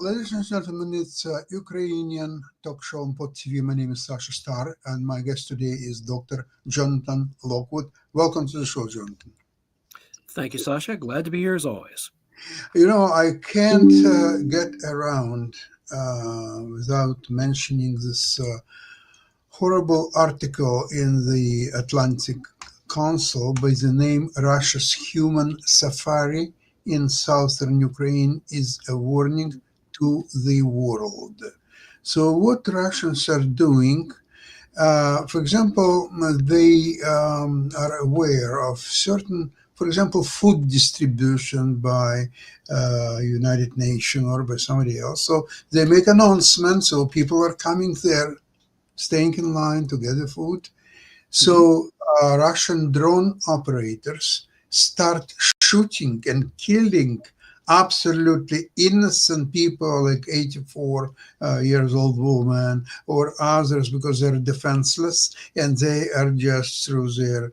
Ladies and gentlemen, it's Ukrainian talk show on Pod TV. My name is Sasha Star, and my guest today is Dr. Jonathan Lockwood. Welcome to the show, Jonathan. Thank you, Sasha. Glad to be here as always. I can't get around without mentioning this horrible article in the Atlantic Council by the name Russia's Human Safari in southern Ukraine is a warning to the world. So what Russians are doing, for example, they are aware of certain, for example, food distribution by United Nations or by somebody else. So they make announcements, so people are coming there, staying in line to get the food. So Russian drone operators start shooting and killing absolutely innocent people like 84 years old woman or others because they're defenseless and they are just through their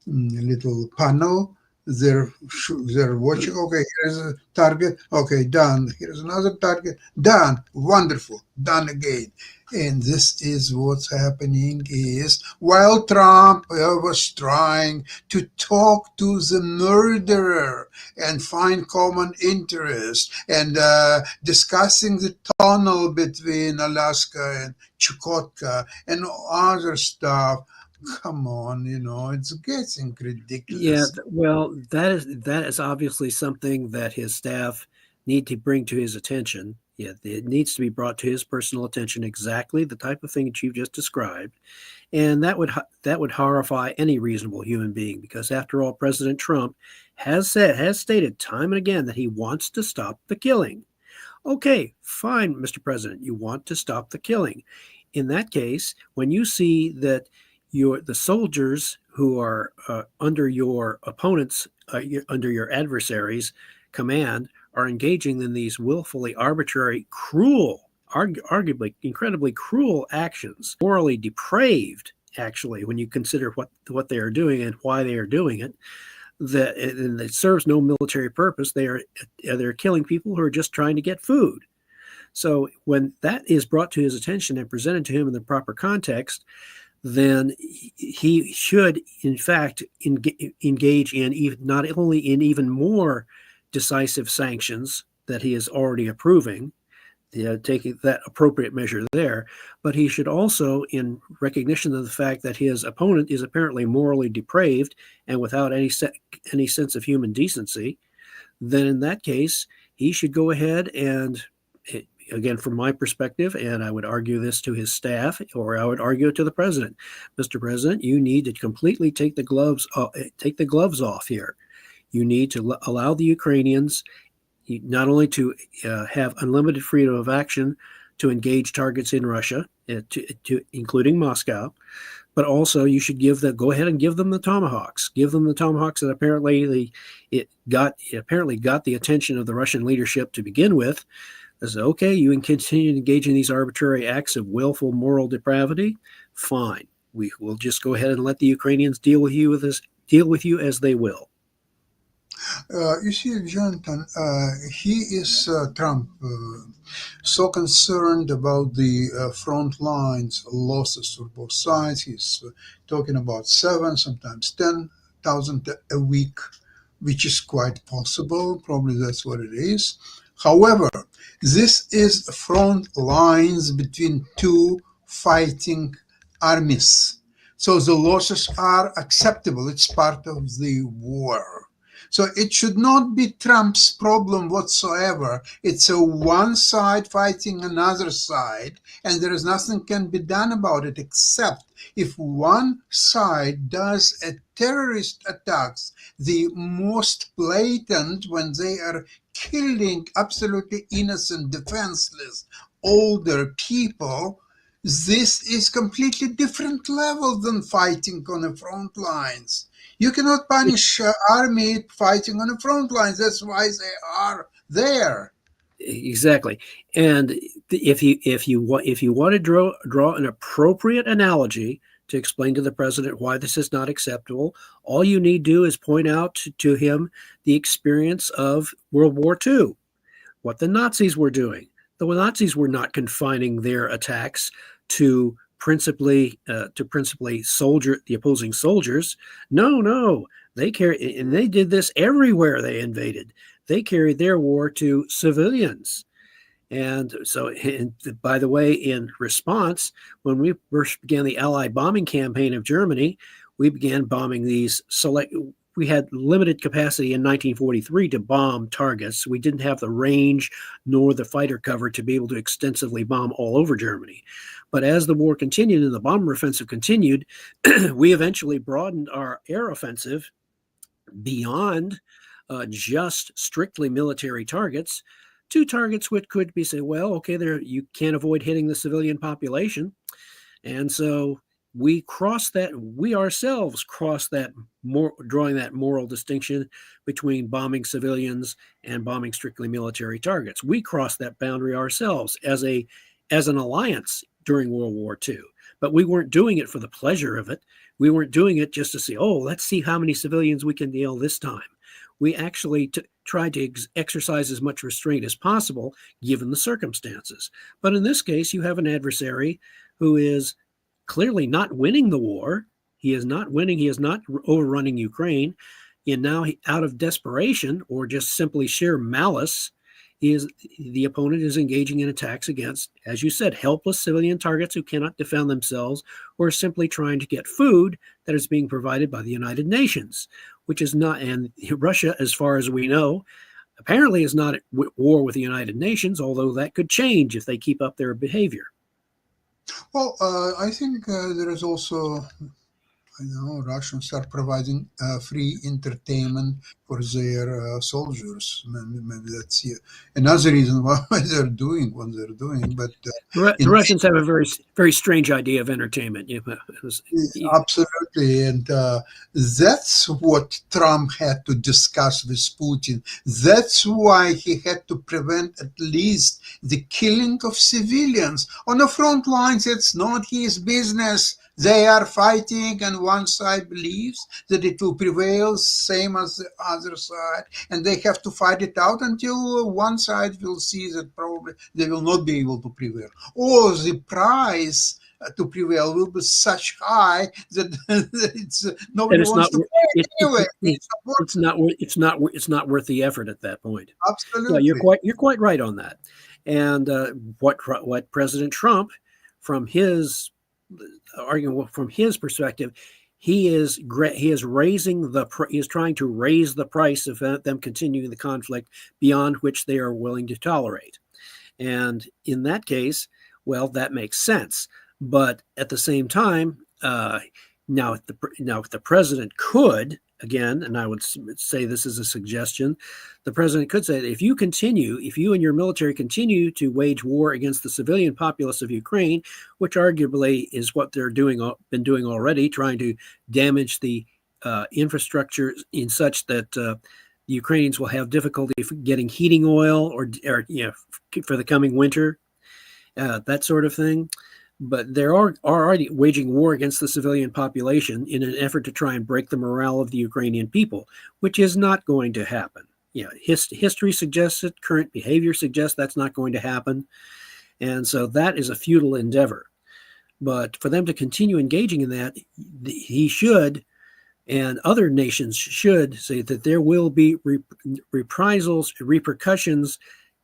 little panel. They're watching. Okay, here's a target. Okay, done. Here's another target. Done. Wonderful. Done again. And this is what's happening is while Trump was trying to talk to the murderer and find common interest and discussing the tunnel between Alaska and Chukotka and other stuff. Come on, it's getting ridiculous. Yeah, well, that is obviously something that his staff need to bring to his attention. Yeah, it needs to be brought to his personal attention exactly the type of thing that you've just described, and that would horrify any reasonable human being because, after all, President Trump has stated time and again that he wants to stop the killing. Okay, fine, Mr. President, you want to stop the killing. In that case, when you see that the soldiers who are under your opponents, under your adversaries' command, are engaging in these willfully arbitrary, cruel, arguably incredibly cruel actions, morally depraved, actually, when you consider what they are doing and why they are doing it, and it serves no military purpose. They're killing people who are just trying to get food. So when that is brought to his attention and presented to him in the proper context, then he should, in fact, engage in not only in even more decisive sanctions that he is already approving, taking that appropriate measure there, but he should also, in recognition of the fact that his opponent is apparently morally depraved and without any sense of human decency, then in that case, he should go ahead and, again, from my perspective, and I would argue this to his staff, or I would argue it to the president, Mr. President, you need to completely take the gloves off here. You need to allow the Ukrainians not only to have unlimited freedom of action to engage targets in Russia, to including Moscow, but also you should go ahead and give them the Tomahawks. Give them the Tomahawks that apparently got the attention of the Russian leadership to begin with. As okay, you can continue to engage in these arbitrary acts of willful moral depravity. Fine, we will just go ahead and let the Ukrainians deal with you as they will. You see, Jonathan, Trump, so concerned about the front lines losses for both sides. He's talking about 7, sometimes 10,000 a week, which is quite possible. Probably that's what it is. However, this is front lines between two fighting armies. So the losses are acceptable. It's part of the war. So it should not be Trump's problem whatsoever. It's a one side fighting another side, and there is nothing can be done about it except if one side does a terrorist attacks, the most blatant when they are killing absolutely innocent, defenseless, older people. This is completely different level than fighting on the front lines. You cannot punish army fighting on the front lines. That's why they are there. Exactly. And if you want to draw an appropriate analogy to explain to the president why this is not acceptable, all you need to do is point out to him the experience of World War II. what the Nazis were doing. The Nazis were not confining their attacks to principally the opposing soldiers. No, they did this everywhere they invaded. They carried their war to civilians. And so, and by the way, in response, when we first began the Allied bombing campaign of Germany, we began bombing these we had limited capacity in 1943 to bomb targets. We didn't have the range nor the fighter cover to be able to extensively bomb all over Germany. But as the war continued and the bomber offensive continued, we eventually broadened our air offensive beyond just strictly military targets to targets which could be say, well, okay, there you can't avoid hitting the civilian population. And so we ourselves crossed that, drawing that moral distinction between bombing civilians and bombing strictly military targets. We crossed that boundary ourselves as an alliance during World War II. But we weren't doing it for the pleasure of it. We weren't doing it just to say, oh, let's see how many civilians we can nail this time. We actually tried to exercise as much restraint as possible given the circumstances. But in this case, you have an adversary who is clearly not winning the war. He is not winning. He is not overrunning Ukraine. And now, out of desperation or just simply sheer malice, the opponent is engaging in attacks against, as you said, helpless civilian targets who cannot defend themselves, or simply trying to get food that is being provided by the United Nations, which is not. And Russia, as far as we know, apparently is not at war with the United Nations, although that could change if they keep up their behavior. Well, I think there is also, Russians are providing free entertainment for their soldiers. Maybe that's another reason why they're doing what they're doing. But the Russians have a very, very strange idea of entertainment. Absolutely, and that's what Trump had to discuss with Putin. That's why he had to prevent at least the killing of civilians on the front lines. It's not his business. They are fighting, and one side believes that it will prevail, same as the other side, and they have to fight it out until one side will see that probably they will not be able to prevail, or the price to prevail will be such high that nobody wants to pay anyway. It's not worth the effort at that point. Absolutely, yeah, you're quite right on that. And what President Trump, from his argument, from his perspective, he is trying to raise the price of them continuing the conflict beyond which they are willing to tolerate. And in that case, well, that makes sense. But at the same time, now if the president could, again, and I would say this is a suggestion, the president could say that if you and your military continue to wage war against the civilian populace of Ukraine, which arguably is what they're been doing already, trying to damage the infrastructure in such that the Ukrainians will have difficulty getting heating oil or for the coming winter, that sort of thing. But they are already waging war against the civilian population in an effort to try and break the morale of the Ukrainian people, which is not going to happen. History suggests it, current behavior suggests that's not going to happen. And so that is a futile endeavor. But for them to continue engaging in that, he should, and other nations should, say that there will be repercussions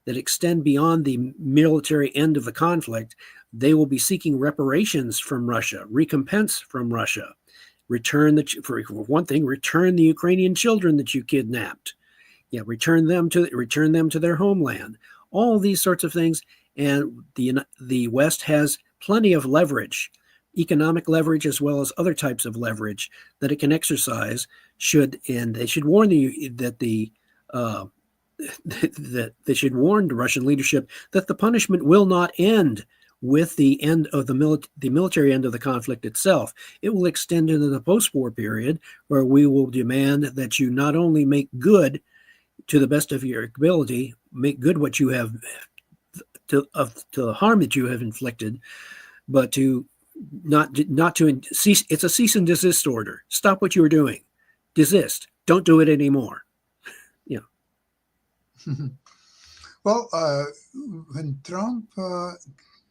that extend beyond the military end of the conflict. They will be seeking reparations from Russia, recompense from Russia, for one thing, return the Ukrainian children that you kidnapped. Return them to their homeland. All these sorts of things, and the West has plenty of leverage, economic leverage as well as other types of leverage that it can exercise. And they should warn that they should warn the Russian leadership that the punishment will not end with the end of the military end of the conflict itself. It will extend into the post-war period, where we will demand that you not only make good, to the best of your ability, make good what you have to the harm that you have inflicted, but to not to cease. It's a cease and desist order. Stop what you are doing. Desist. Don't do it anymore. Well, when Trump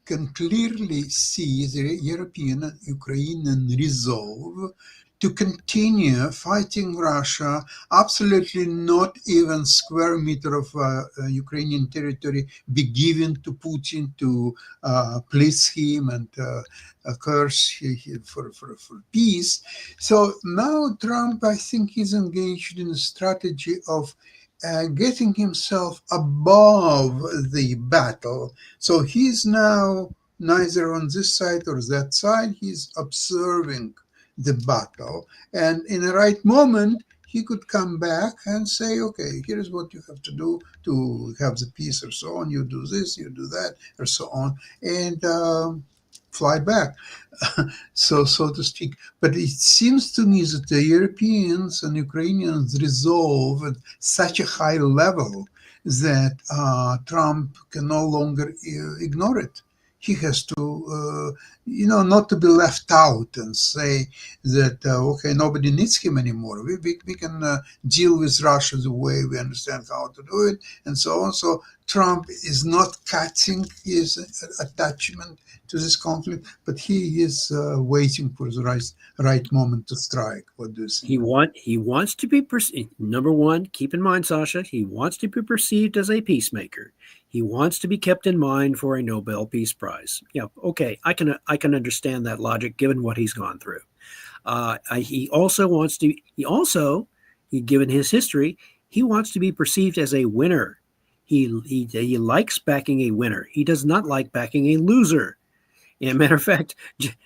can clearly see the European and Ukrainian resolve to continue fighting Russia, absolutely not even square meter of Ukrainian territory be given to Putin to please him and curse for peace. So now Trump, I think, is engaged in a strategy of getting himself above the battle. So he's now neither on this side or that side. He's observing the battle. And in the right moment, he could come back and say, okay, here's what you have to do to have the peace or so on. You do this, you do that, or so on. And fly back, so to speak. But it seems to me that the Europeans and Ukrainians resolve at such a high level that Trump can no longer ignore it. He has to, not to be left out and say that, okay, nobody needs him anymore. We can deal with Russia the way we understand how to do it, and so on. So Trump is not cutting his attachment to this conflict, but he is waiting for the right moment to strike. What do you think? He wants to be perceived. Number one, keep in mind, Sasha, he wants to be perceived as a peacemaker. He wants to be kept in mind for a Nobel Peace Prize. Yeah, okay, I can understand that logic given what he's gone through. He also wants to. Given his history, he wants to be perceived as a winner. He likes backing a winner. He does not like backing a loser. And matter of fact,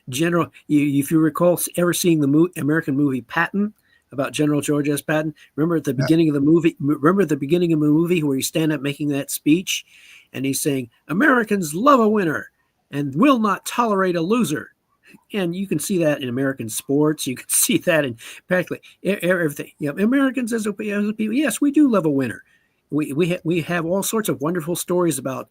General, if you recall ever seeing the American movie Patton about General George S. Patton, remember at the beginning of the movie? Remember at the beginning of the movie where he's standing up making that speech, and he's saying, "Americans love a winner and will not tolerate a loser." And you can see that in American sports. You can see that in practically everything. Americans as a people, yes, we do love a winner. We have all sorts of wonderful stories about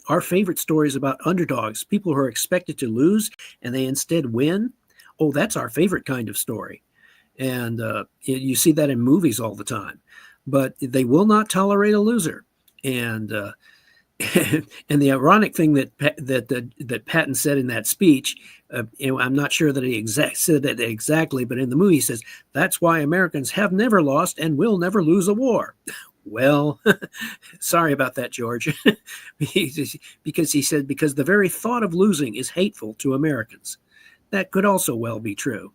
our favorite stories about underdogs, people who are expected to lose and they instead win. Oh, that's our favorite kind of story. And you see that in movies all the time. But they will not tolerate a loser. And and the ironic thing that Patton said in that speech, I'm not sure that he said that exactly, but in the movie he says, that's why Americans have never lost and will never lose a war. Well, sorry about that, George. Because he said, because the very thought of losing is hateful to Americans. That could also well be true.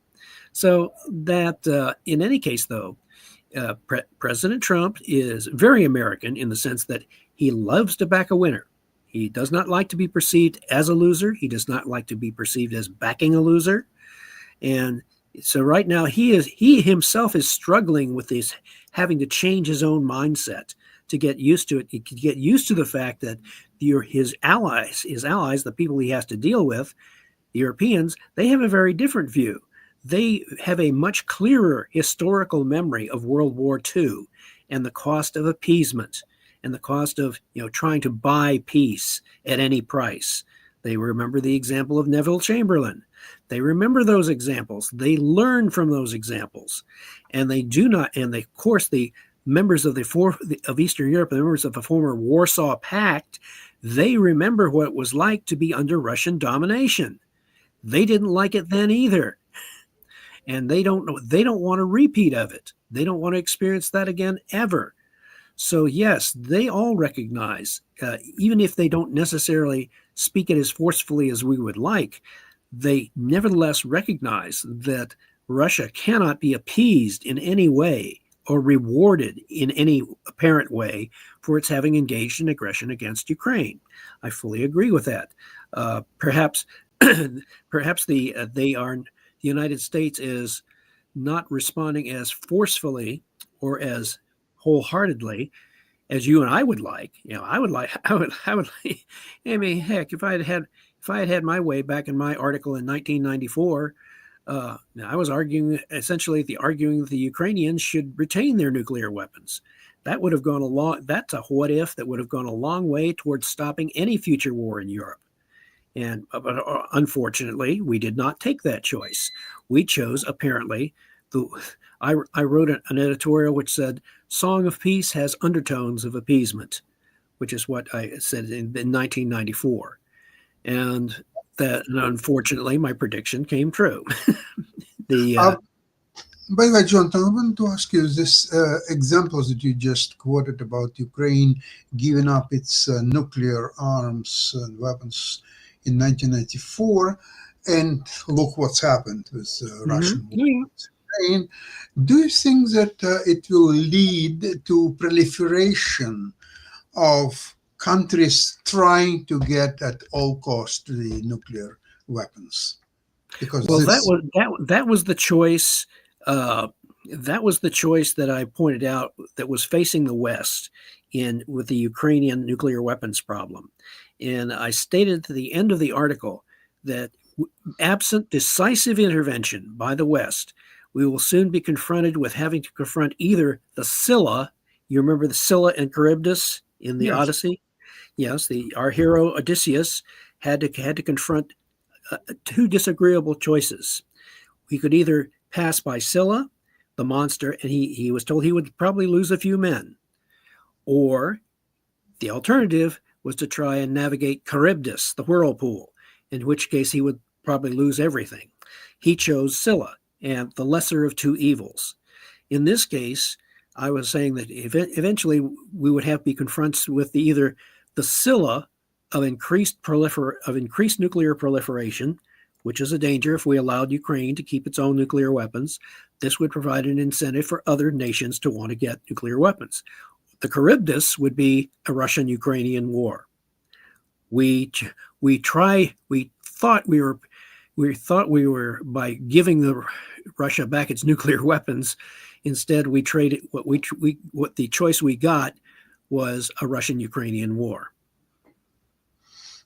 So that in any case, though, President Trump is very American in the sense that he loves to back a winner. He does not like to be perceived as a loser. He does not like to be perceived as backing a loser. And so right now he himself is struggling with this, having to change his own mindset to get used to it. He could get used to the fact that his allies, the people he has to deal with, the Europeans, they have a very different view. They have a much clearer historical memory of World War II and the cost of appeasement and the cost of trying to buy peace at any price. They remember the example of Neville Chamberlain. They remember those examples. They learn from those examples, and they do not. And of course, the members of Eastern Europe, the members of the former Warsaw Pact, they remember what it was like to be under Russian domination. They didn't like it then either. And they don't want a repeat of it. They don't want to experience that again ever. So yes, they all recognize, even if they don't necessarily speak it as forcefully as we would like, they nevertheless recognize that Russia cannot be appeased in any way or rewarded in any apparent way for its having engaged in aggression against Ukraine. I fully agree with that. Perhaps the United States is not responding as forcefully or as wholeheartedly as you and I would like. I would like. I mean, heck, if I had had my way back in my article in 1994, I was arguing that the Ukrainians should retain their nuclear weapons. That would have gone a long. That's a what if that would have gone a long way towards stopping any future war in Europe. And but unfortunately, we did not take that choice. We chose, apparently, I wrote an editorial which said, "Song of Peace has undertones of appeasement." which is what I said in 1994. And that, and unfortunately, my prediction came true. the Uh, by the way, Jonathan, I want to ask you this examples that you just quoted about Ukraine giving up its nuclear arms and weapons in 1994, and look what's happened with Russian war Yeah. in Ukraine. Do you think that it will lead to proliferation of countries trying to get at all cost the nuclear weapons? Because Well, this, that was the choice. Uh, that was the choice that I pointed out that was facing the West in with the Ukrainian nuclear weapons problem. And I stated at the end of the article that absent decisive intervention by the West, we will soon be confronted with having to confront either the Scylla. You remember the Scylla and Charybdis in the yes, Odyssey? Yes, our hero Odysseus had to confront two disagreeable choices. We could either pass by Scylla, the monster, and he was told he would probably lose a few men, or the alternative was to try and navigate Charybdis, the whirlpool, in which case he would probably lose everything. He chose Scylla, and the lesser of two evils. In this case, I was saying that eventually we would have to be confronted with either the Scylla of increased nuclear proliferation, which is a danger if we allowed Ukraine to keep its own nuclear weapons. This would provide an incentive for other nations to want to get nuclear weapons. The Charybdis would be a Russian-Ukrainian war. We thought we were by giving Russia back its nuclear weapons. Instead, we traded what the choice we got was a Russian-Ukrainian war.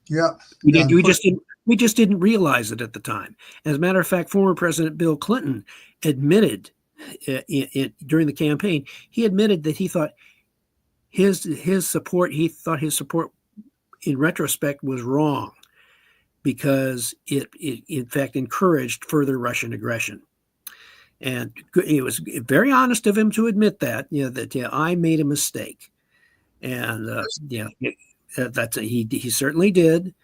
yeah, We yeah. did. We just didn't realize it at the time. As a matter of fact, former President Bill Clinton admitted during the campaign, he admitted that he thought his support in retrospect was wrong because it in fact encouraged further Russian aggression. And it was very honest of him to admit that, I made a mistake. And he certainly did.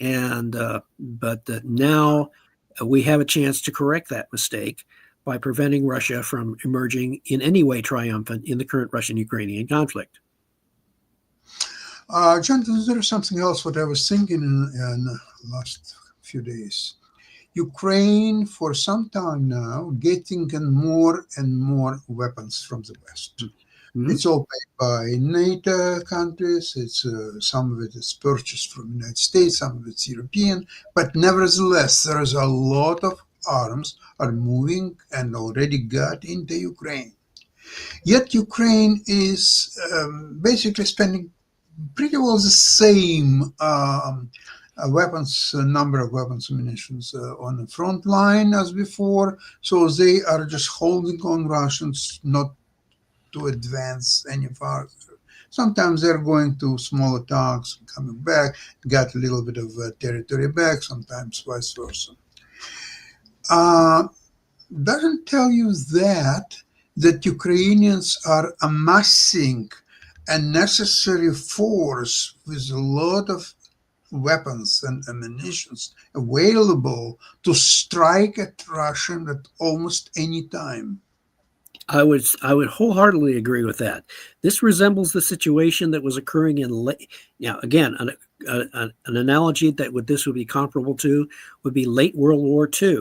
And but now we have a chance to correct that mistake by preventing Russia from emerging in any way triumphant in the current Russian-Ukrainian conflict. Jonathan, there is something else what I was thinking in the last few days. Ukraine, for some time now, getting more and more weapons from the West. Mm-hmm. It's all paid by NATO countries. It's some of it is purchased from the United States, some of it's European. But nevertheless, there is a lot of arms are moving and already got into Ukraine. Yet Ukraine is basically spending pretty well the same number of weapons and munitions on the front line as before. So they are just holding on Russians not to advance any farther. Sometimes they're going to small attacks, coming back, got a little bit of territory back, sometimes vice versa. Doesn't tell you that Ukrainians are amassing a necessary force with a lot of weapons and ammunition available to strike at Russia at almost any time. I would wholeheartely agree with that. This resembles the situation that was occurring in again, an analogy that this would be comparable to would be late World War II.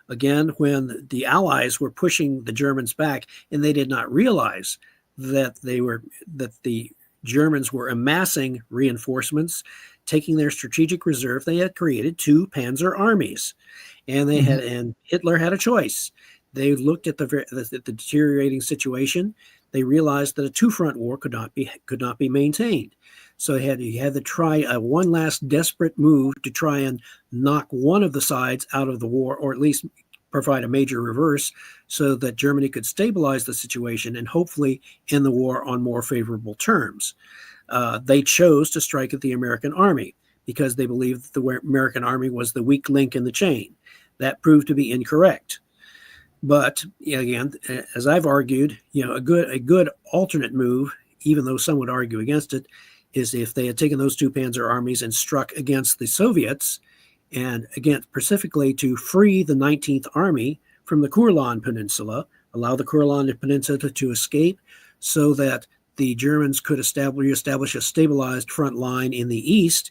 Again, when the Allies were pushing the Germans back, and they did not realize that the Germans were amassing reinforcements, taking their strategic reserve. They had created two panzer armies, and and Hitler had a choice. They looked at the deteriorating situation. They realized that a two-front war could not be maintained. So he had to try one last desperate move to try and knock one of the sides out of the war, or at least provide a major reverse, so that Germany could stabilize the situation and hopefully end the war on more favorable terms. They chose to strike at the American army because they believed that the American army was the weak link in the chain. That proved to be incorrect. But again, as I've argued, a good alternate move, even though some would argue against it, is if they had taken those two panzer armies and struck against the Soviets, and again, specifically to free the 19th Army from the Courland Peninsula, allow the Courland Peninsula to escape so that the Germans could establish a stabilized front line in the east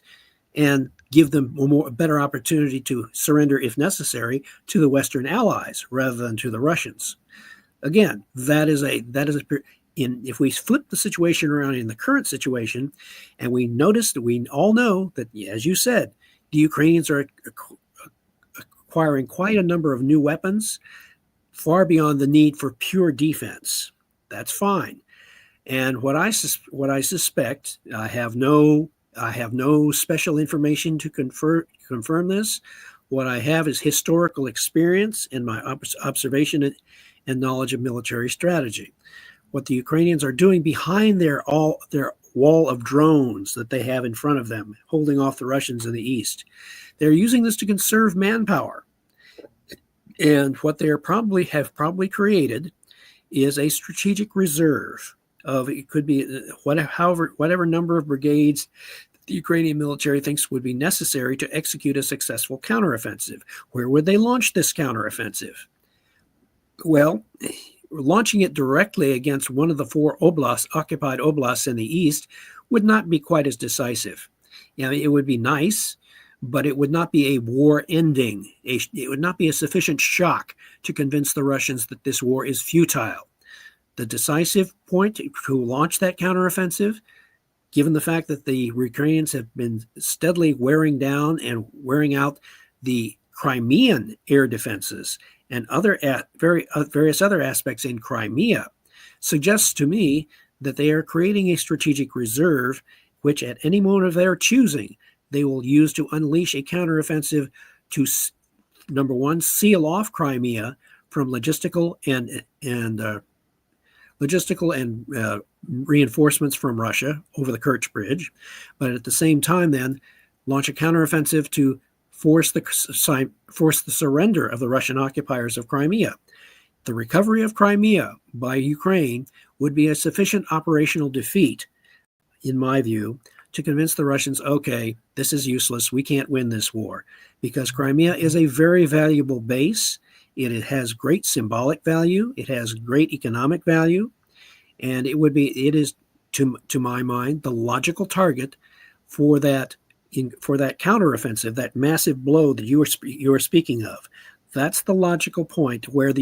and give them a better opportunity to surrender, if necessary, to the Western Allies rather than to the Russians. Again, if we flip the situation around in the current situation, and we notice that we all know that, as you said, the Ukrainians are acquiring quite a number of new weapons, far beyond the need for pure defense. That's fine. And what I suspect, I have no special information to confirm this. What I have is historical experience and my observation and knowledge of military strategy. What the Ukrainians are doing behind their wall of drones that they have in front of them, holding off the Russians in the east, they're using this to conserve manpower. And what they have probably created is a strategic reserve of, it could be whatever number of brigades the Ukrainian military thinks would be necessary to execute a successful counteroffensive. Where would they launch this counteroffensive? Well, launching it directly against one of the 4 occupied oblasts in the east would not be quite as decisive. It would be nice, but it would not be a war ending. It would not be a sufficient shock to convince the Russians that this war is futile. The decisive point to launch that counteroffensive, given the fact that the Ukrainians have been steadily wearing down and wearing out the Crimean air defenses and various other aspects in Crimea, suggests to me that they are creating a strategic reserve, which at any moment of their choosing, they will use to unleash a counteroffensive to, number one, seal off Crimea from logistical and reinforcements from Russia over the Kerch Bridge, but at the same time then launch a counteroffensive to force the surrender of the Russian occupiers of Crimea. The recovery of Crimea by Ukraine would be a sufficient operational defeat, in my view, to convince the Russians, okay, this is useless, we can't win this war, because Crimea is a very valuable base. It has great symbolic value, it has great economic value, and it is to my mind the logical target for that counteroffensive, that massive blow that you are speaking of. That's the logical point where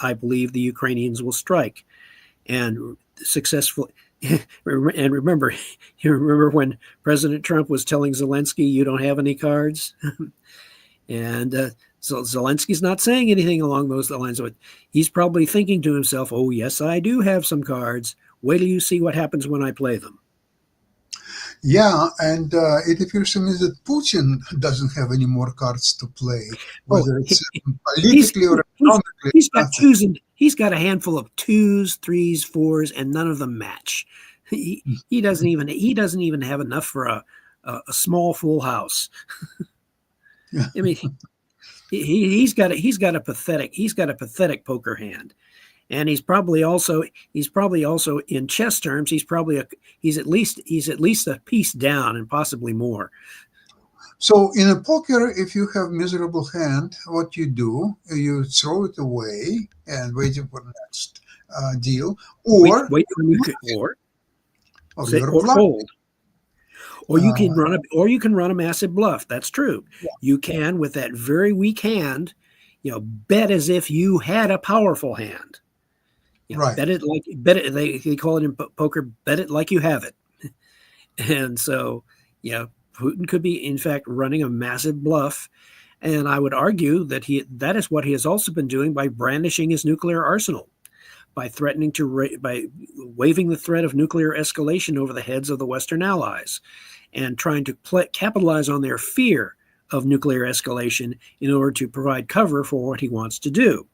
I believe the Ukrainians will strike, and successfully. And remember when President Trump was telling Zelensky, "You don't have any cards," and so Zelensky's not saying anything along those lines. But he's probably thinking to himself, "Oh yes, I do have some cards. Wait till you see what happens when I play them." Yeah, and it appears to me that Putin doesn't have any more cards to play, whether it's politically or economically. He's got a handful of 2s, 3s, 4s, and none of them match. He doesn't even have enough for a small full house. I mean, he's got a pathetic poker hand. And he's probably also in chess terms, he's at least a piece down and possibly more. So in a poker, if you have miserable hand, what you do, you throw it away and waiting for the next deal, or fold. Or you can run a massive bluff. That's true. Yeah. You can, with that very weak hand, bet as if you had a powerful hand. Right. They call it in poker, bet it like you have it. And so, Putin could be, in fact, running a massive bluff. And I would argue that that is what he has also been doing by brandishing his nuclear arsenal, by by waving the threat of nuclear escalation over the heads of the Western allies and trying to capitalize on their fear of nuclear escalation in order to provide cover for what he wants to do.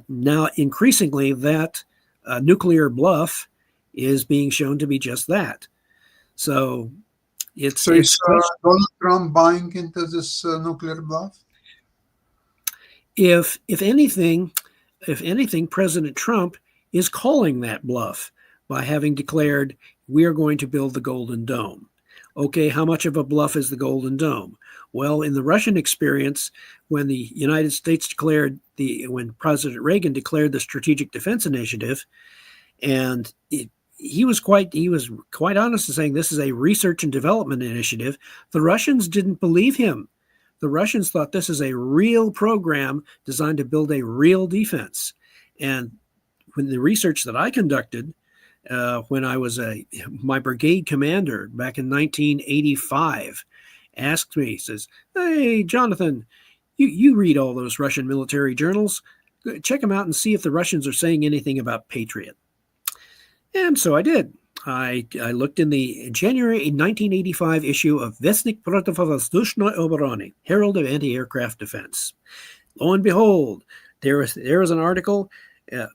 Now, increasingly, that nuclear bluff is being shown to be just that. So is Donald Trump buying into this nuclear bluff? If anything, President Trump is calling that bluff by having declared we are going to build the Golden Dome. Okay, how much of a bluff is the Golden Dome? Well, in the Russian experience, when the United States when President Reagan declared the Strategic Defense Initiative, and he was quite honest in saying this is a research and development initiative. The Russians didn't believe him. The Russians thought this is a real program designed to build a real defense. And when the research that I conducted when I was my brigade commander back in 1985 asked me, he says, "Hey, Jonathan, you read all those Russian military journals. Check them out and see if the Russians are saying anything about Patriot." And so I did. I looked in the January 1985 issue of Vestnik Protivovosdushnoy Obrony, Herald of Anti-Aircraft Defense. Lo and behold, there was an article,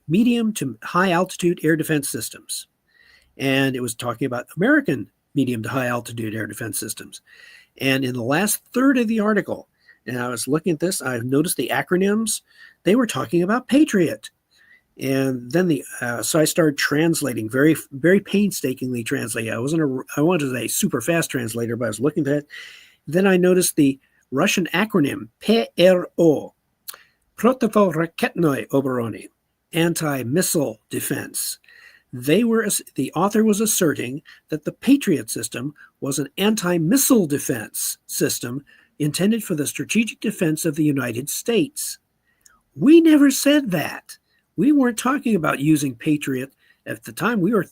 medium to high altitude air defense systems. And it was talking about American medium to high altitude air defense systems. And in the last third of the article, and I was looking at this, I noticed the acronyms. They were talking about Patriot. And then so I started translating, very, very painstakingly translating. I wanted a super fast translator, but I was looking at it. Then I noticed the Russian acronym PRO, Protivoraketnoy Obrony, anti-missile defense. The author was asserting that the Patriot system was an anti-missile defense system intended for the strategic defense of the United States. We never said that. We weren't talking about using Patriot. At the time, we were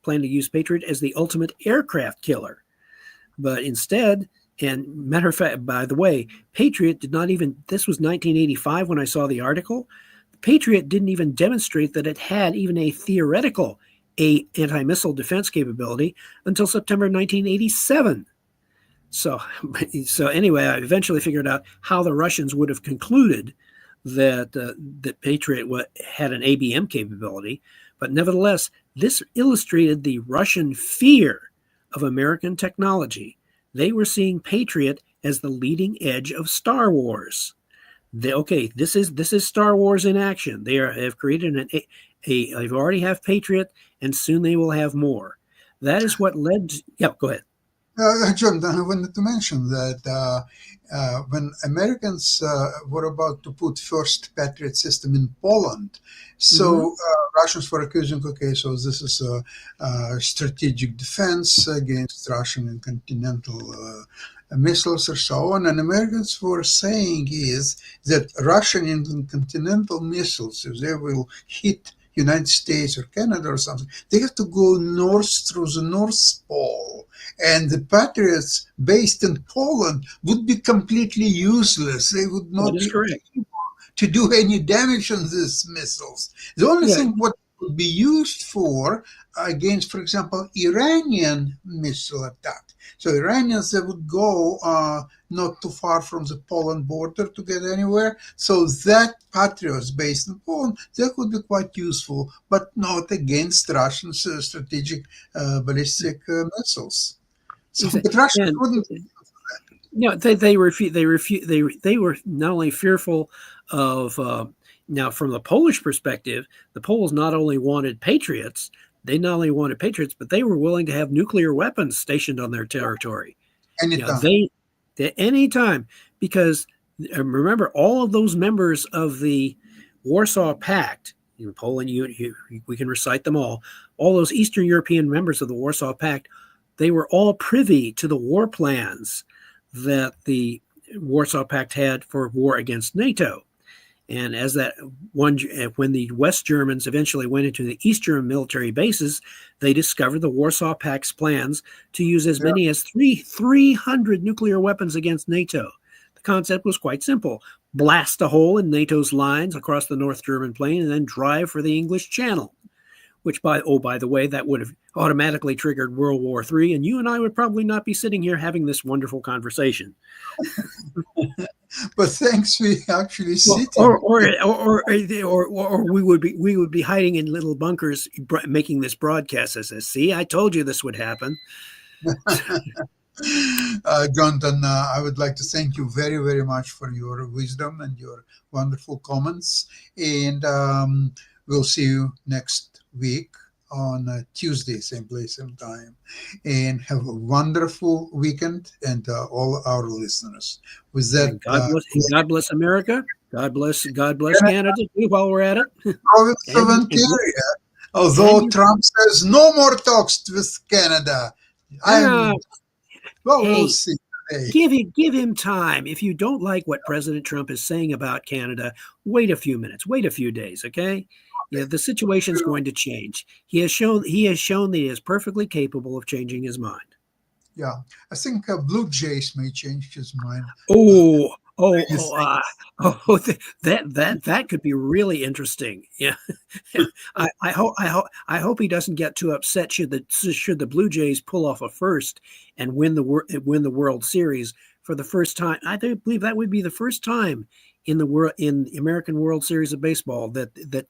planning to use Patriot as the ultimate aircraft killer. But instead, and matter of fact, by the way, Patriot did not even, this was 1985 when I saw the article, Patriot didn't even demonstrate that it had even a theoretical anti-missile defense capability until September 1987. So anyway, I eventually figured out how the Russians would have concluded that Patriot had an ABM capability. But nevertheless, this illustrated the Russian fear of American technology. They were seeing Patriot as the leading edge of Star Wars. This is Star Wars in action. They have created they already have Patriot, and soon they will have more. That is what led to, yeah, go ahead. John, I wanted to mention that when Americans were about to put first Patriot system in Poland, so Russians were accusing, okay, so this is a strategic defense against Russian and continental missiles or so on. And Americans were saying is that Russian and continental missiles, if they will hit United States or Canada or something, they have to go north through the North Pole. And the Patriots based in Poland would be completely useless. They would not be able to do any damage on these missiles. The only thing what would be used for against, for example, Iranian missile attack. So Iranians, they would go not too far from the Poland border to get anywhere. So that Patriots based in Poland, that would be quite useful, but not against Russian strategic ballistic missiles. So, but Russia wouldn't. No, they were not only fearful of. Now, from the Polish perspective, the Poles not only wanted Patriots, but they were willing to have nuclear weapons stationed on their territory. Anytime. Anytime, because remember, all of those members of the Warsaw Pact, in Poland, we can recite them all those Eastern European members of the Warsaw Pact, they were all privy to the war plans that the Warsaw Pact had for war against NATO. And when the West Germans eventually went into the East German military bases, they discovered the Warsaw Pact's plans to use as many as 300 nuclear weapons against NATO. The concept was quite simple. Blast a hole in NATO's lines across the North German plain and then drive for the English Channel, which by the way, that would have automatically triggered World War III, and you and I would probably not be sitting here having this wonderful conversation. But thanks, we actually sit. Or we would be hiding in little bunkers making this broadcast. As see, I told you this would happen. Jonathan, I would like to thank you very, very much for your wisdom and your wonderful comments. And we'll see you next week on Tuesday, same place, same time. And have a wonderful weekend, and all our listeners. With that, And God bless America. God bless Canada too, while we're at it. province of and, and, Ontario, and although you, Trump says no more talks with Canada, ah, we'll hey, see today. give him time. If you don't like what President Trump is saying about Canada, wait a few minutes, wait a few days, okay? Yeah, the situation is going to change. He has shown that he is perfectly capable of changing his mind. Yeah, I think Blue Jays may change his mind. Oh, You think? that could be really interesting. Yeah, I hope he doesn't get too upset should the Blue Jays pull off a first and win the World Series for the first time. I believe that would be the first time in the American World Series of baseball that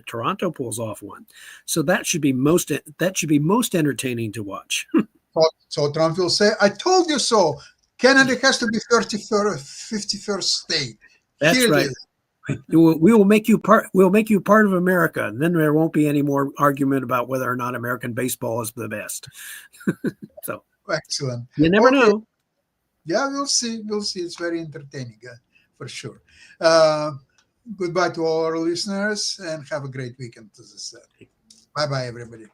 Toronto pulls off one. So that should be most entertaining to watch. So Trump will say, "I told you so." Canada has to be 51st state. That's Here it right. is. We will make you part. We'll make you part of America, and then there won't be any more argument about whether or not American baseball is the best. So Excellent. you never Okay. know. Yeah, we'll see. We'll see. It's very entertaining, for sure. Uh, Goodbye to all our listeners, and have a great weekend, as I said. Bye bye, everybody.